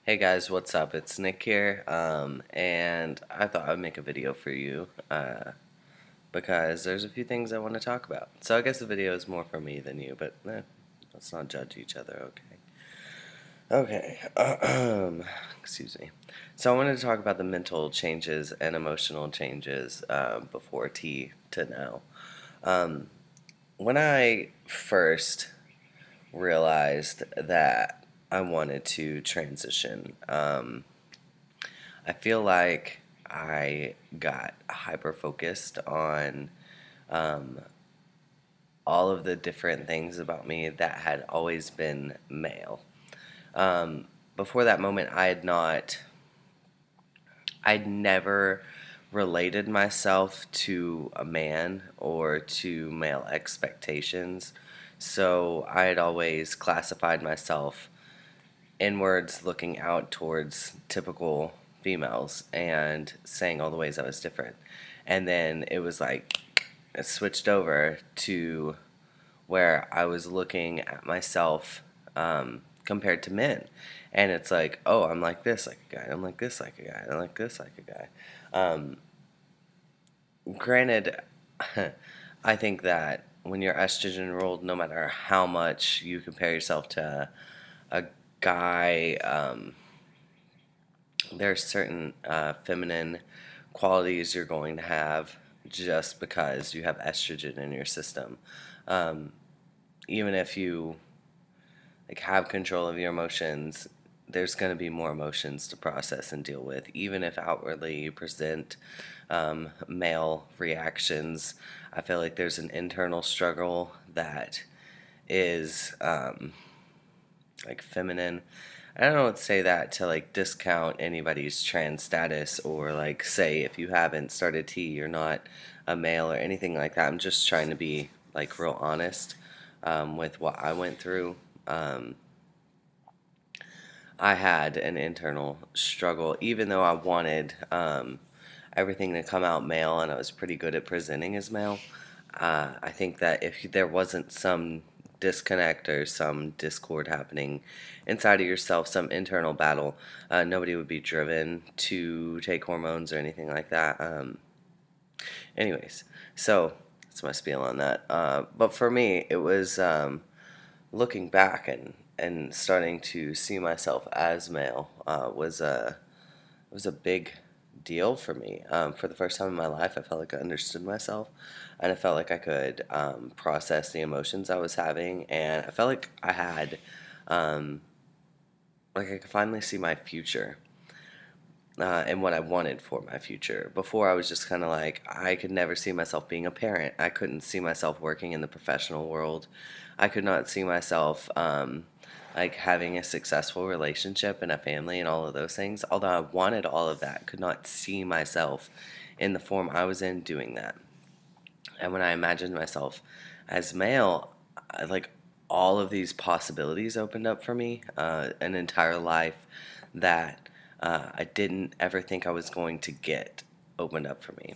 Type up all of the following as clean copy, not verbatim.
Hey guys, what's up? It's Nick here, and I thought I'd make a video for you because there's a few things I want to talk about. So I guess the video is more for me than you, but let's not judge each other, okay? Okay, excuse me. So I wanted to talk about the mental changes and emotional changes before T to now. Um, when I first realized that I wanted to transition, I feel like I got hyper focused on um, all of the different things about me that had always been male. Um, Before that moment, I'd never related myself to a man or to male expectations. So I had always classified myself inwards, looking out towards typical females and saying all the ways I was different. And then it was like it switched over to where I was looking at myself compared to men. And it's like, oh, I'm like this like a guy, I'm like this like a guy, I'm like this like a guy. Um, Granted, I think that when you're estrogen enrolled, no matter how much you compare yourself to a guy, there are certain feminine qualities you're going to have just because you have estrogen in your system. Um, Even if you have control of your emotions, there's going to be more emotions to process and deal with. Even if outwardly you present male reactions, I feel like there's an internal struggle that is feminine. I don't say that to discount anybody's trans status or say if you haven't started T you're not a male or anything like that. I'm just trying to be real honest with what I went through. I had an internal struggle even though I wanted everything to come out male and I was pretty good at presenting as male. I think that if there wasn't some disconnect or some discord happening inside of yourself, some internal battle, nobody would be driven to take hormones or anything like that. Anyways, so that's my spiel on that. But for me, it was looking back and starting to see myself as male was a big deal for me. For the first time in my life, I felt like I understood myself, and I felt like I could process the emotions I was having, and I felt like I had, like I could finally see my future and what I wanted for my future. Before, I was just kind of like, I could never see myself being a parent. I couldn't see myself working in the professional world. I could not see myself having a successful relationship and a family and all of those things. Although I wanted all of that, could not see myself in the form I was in doing that. And when I imagined myself as male, all of these possibilities opened up for me. An entire life that I didn't ever think I was going to get opened up for me.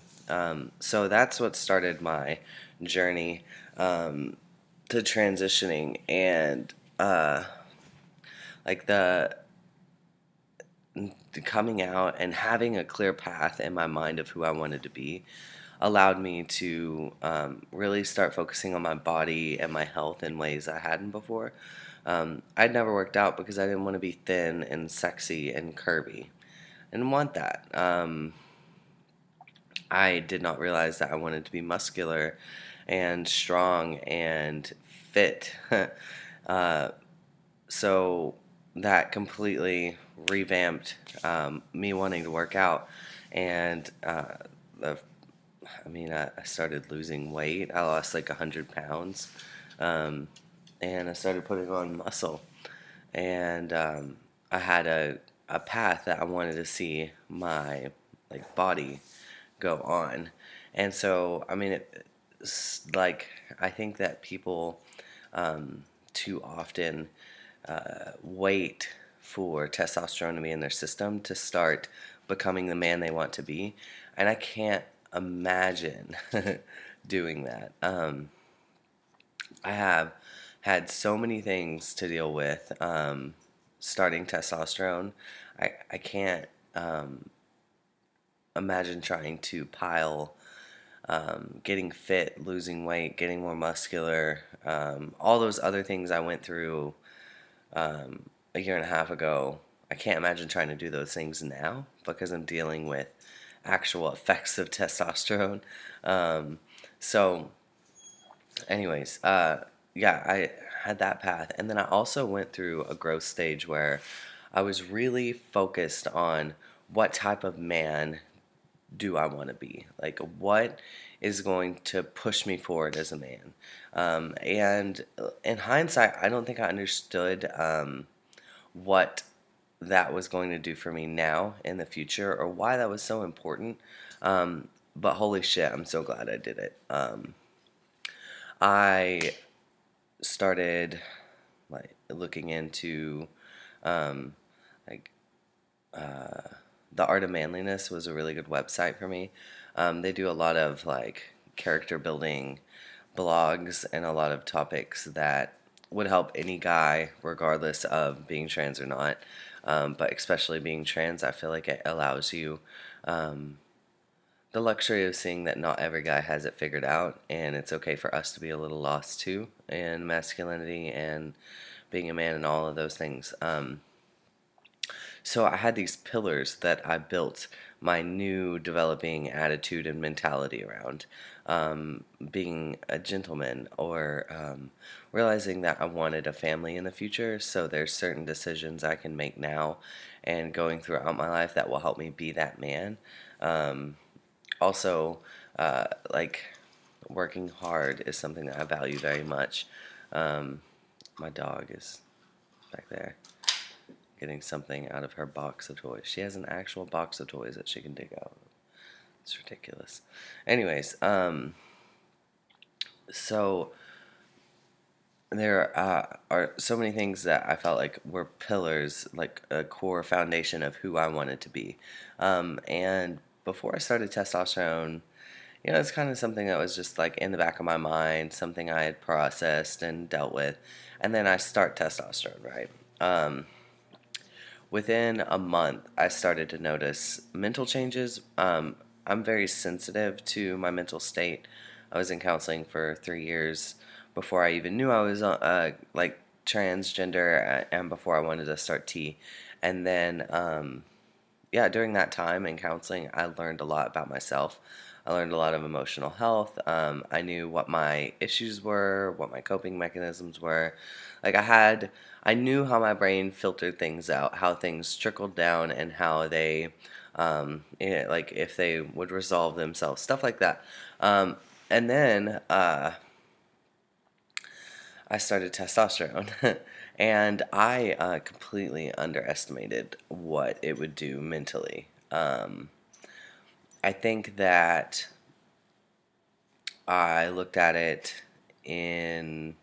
So that's what started my journey to transitioning, and like the coming out and having a clear path in my mind of who I wanted to be allowed me to really start focusing on my body and my health in ways I hadn't before. I'd never worked out because I didn't want to be thin and sexy and curvy. I didn't want that. I did not realize that I wanted to be muscular and strong and fit. uh, so that completely revamped me wanting to work out. And the I started losing weight. I lost like 100 pounds, and I started putting on muscle. And I had a path that I wanted to see my body go on. And so, I think that people too often wait for testosterone to be in their system to start becoming the man they want to be. And I can't imagine doing that. I have had so many things to deal with starting testosterone, I can't imagine trying to pile getting fit, losing weight, getting more muscular, all those other things I went through a year and a half ago. I can't imagine trying to do those things now because I'm dealing with actual effects of testosterone. Um, so, anyways, yeah, I had that path. And then I also went through a growth stage where I was really focused on what type of man do I want to be? Like, what is going to push me forward as a man? And in hindsight, I don't think I understood what that was going to do for me now in the future or why that was so important. But holy shit, I'm so glad I did it. I started like looking into um, like the Art of Manliness was a really good website for me. They do a lot of like character building blogs and a lot of topics that would help any guy, regardless of being trans or not. But especially being trans, I feel like it allows you um, the luxury of seeing that not every guy has it figured out, and it's okay for us to be a little lost too in masculinity and being a man and all of those things. So I had these pillars that I built my new developing attitude and mentality around. Being a gentleman, or realizing that I wanted a family in the future. So there's certain decisions I can make now and going throughout my life that will help me be that man. Um, Also, like working hard is something that I value very much. Um, my dog is back there getting something out of her box of toys. She has an actual box of toys that she can dig out. It's ridiculous. Anyways, so there are so many things that I felt like were pillars, like a core foundation of who I wanted to be. And before I started testosterone, it's kind of something that was just like in the back of my mind, something I had processed and dealt with. And then I start testosterone, right? Within a month, I started to notice mental changes. I'm very sensitive to my mental state. I was in counseling for 3 years before I even knew I was like transgender, and before I wanted to start T. And then, yeah, during that time in counseling, I learned a lot about myself. I learned a lot of emotional health. I knew what my issues were, what my coping mechanisms were. Like I knew how my brain filtered things out, how things trickled down, and how they, like if they would resolve themselves, stuff like that. And then I started testosterone, and I completely underestimated what it would do mentally. I think that I looked at it in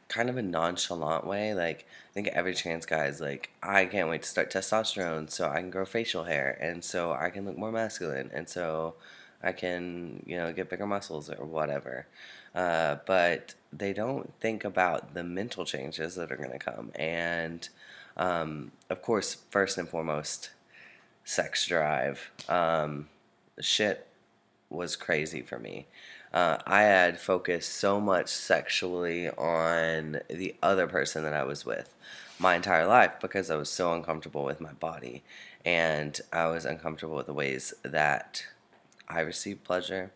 kind of a nonchalant way. Like, I think every trans guy is like, I can't wait to start testosterone so I can grow facial hair, and so I can look more masculine, and so I can, get bigger muscles or whatever. But they don't think about the mental changes that are going to come. And, of course, first and foremost, sex drive. Shit was crazy for me. I had focused so much sexually on the other person that I was with my entire life because I was so uncomfortable with my body, and I was uncomfortable with the ways that I received pleasure.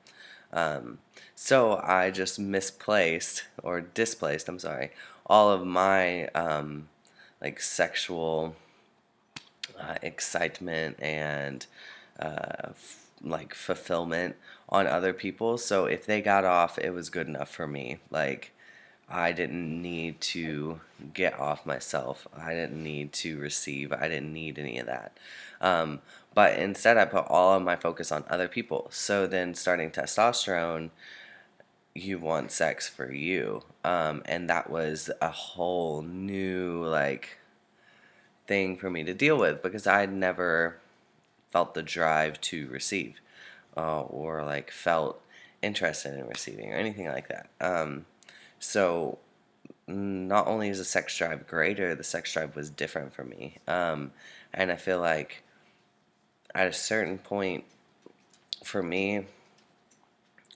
Um, so I just misplaced or displaced, I'm sorry, all of my like sexual excitement and like fulfillment on other people. So if they got off, it was good enough for me. Like, I didn't need to get off myself. I didn't need to receive. I didn't need any of that. But instead, I put all of my focus on other people. So then, starting testosterone, you want sex for you. And that was a whole new, like, thing for me to deal with because I'd never felt the drive to receive or like felt interested in receiving or anything like that. So not only is the sex drive greater, the sex drive was different for me. And I feel like at a certain point for me,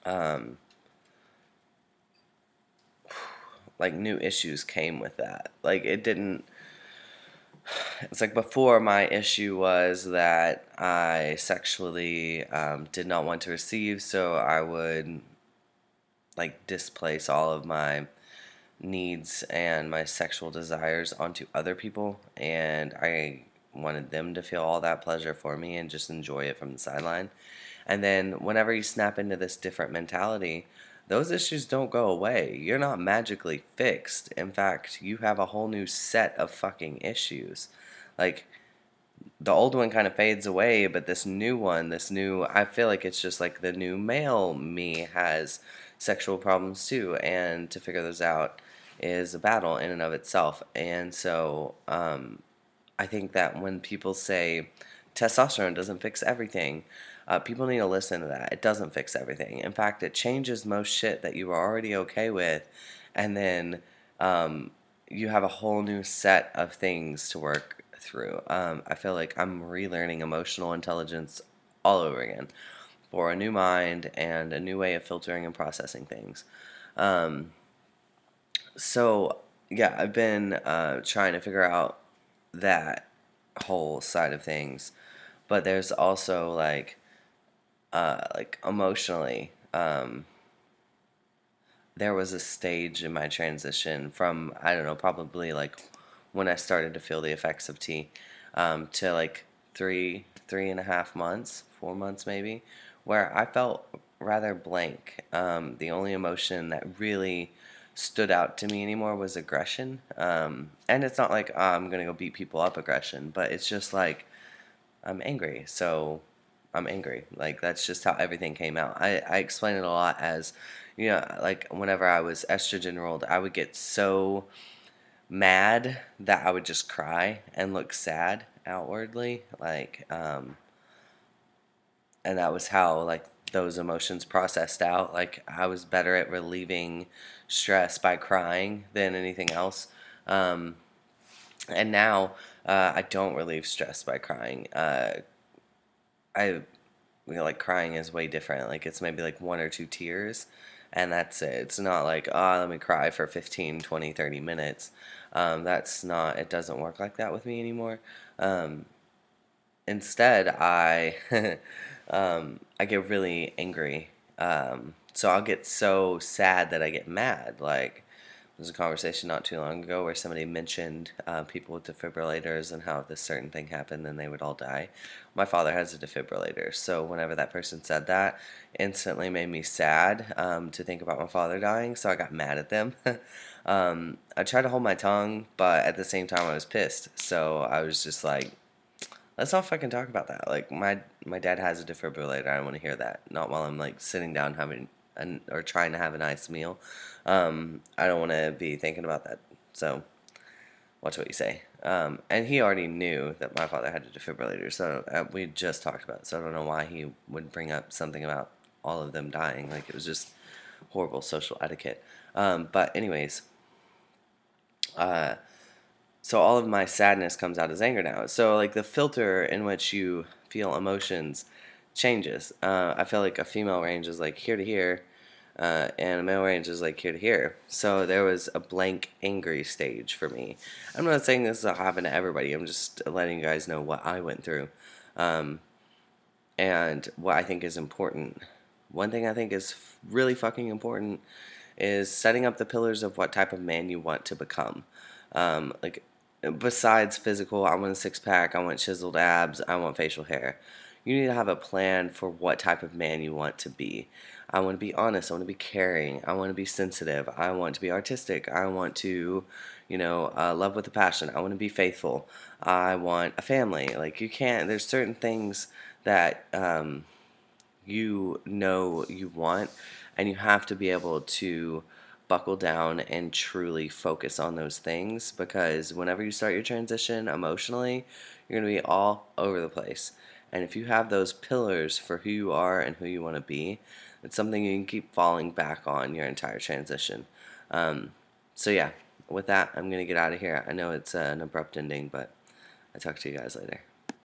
um, like new issues came with that. Like it didn't. It's like before, my issue was that I sexually did not want to receive, so I would like displace all of my needs and my sexual desires onto other people, and I wanted them to feel all that pleasure for me and just enjoy it from the sideline. And then whenever you snap into this different mentality, those issues don't go away. You're not magically fixed. In fact, you have a whole new set of fucking issues. Like, the old one kind of fades away, but this new one, I feel like it's just like the new male me has sexual problems too, and to figure those out is a battle in and of itself. And so, I think that when people say testosterone doesn't fix everything, people need to listen to that. It doesn't fix everything. In fact, it changes most shit that you were already okay with, and then you have a whole new set of things to work through. I feel like I'm relearning emotional intelligence all over again for a new mind and a new way of filtering and processing things. Um, so, yeah, I've been trying to figure out that whole side of things, but there's also like emotionally, there was a stage in my transition from, I don't know, probably like when I started to feel the effects of tea, to like 3.5 months, 4 months maybe, where I felt rather blank. The only emotion that really stood out to me anymore was aggression. And it's not like, I'm gonna go beat people up aggression, but it's just like I'm angry, so I'm angry. Like that's just how everything came out. I explain it a lot as, like whenever I was estrogen rolled, I would get so mad that I would just cry and look sad outwardly, and that was how like those emotions processed out. Like I was better at relieving stress by crying than anything else. Um, and now I don't relieve stress by crying. I like crying is way different. Like it's maybe like one or two tears, and that's it. It's not like, oh, let me cry for 15, 20, 30 minutes. That's not, it doesn't work like that with me anymore. Um, Instead, I get really angry. So I'll get so sad that I get mad. Like there was a conversation not too long ago where somebody mentioned people with defibrillators and how if this certain thing happened, then they would all die. My father has a defibrillator, so whenever that person said that, instantly made me sad to think about my father dying. So I got mad at them. I tried to hold my tongue, but at the same time I was pissed. So I was just like, let's not fucking talk about that. Like my dad has a defibrillator. I don't want to hear that. Not while I'm like sitting down having or trying to have a nice meal. I don't want to be thinking about that. So watch what you say. And he already knew that my father had a defibrillator, so we just talked about it. So I don't know why he would bring up something about all of them dying. Like it was just horrible social etiquette. But anyways, uh, so all of my sadness comes out as anger now. So like the filter in which you feel emotions changes. I feel like a female range is like here to here, and a male range is like here to here. So there was a blank angry stage for me. I'm not saying this will happen to everybody. I'm just letting you guys know what I went through, um, and what I think is important. One thing I think is really fucking important is setting up the pillars of what type of man you want to become. Like besides physical, I want a six pack, I want chiseled abs, I want facial hair. You need to have a plan for what type of man you want to be. I want to be honest, I want to be caring, I want to be sensitive, I want to be artistic, I want to, love with a passion, I want to be faithful, I want a family. Like you can't, there's certain things that you want, and you have to be able to buckle down and truly focus on those things, because whenever you start your transition emotionally, you're going to be all over the place. And if you have those pillars for who you are and who you want to be, it's something you can keep falling back on your entire transition. So yeah, with that, I'm going to get out of here. I know it's an abrupt ending, but I'll talk to you guys later.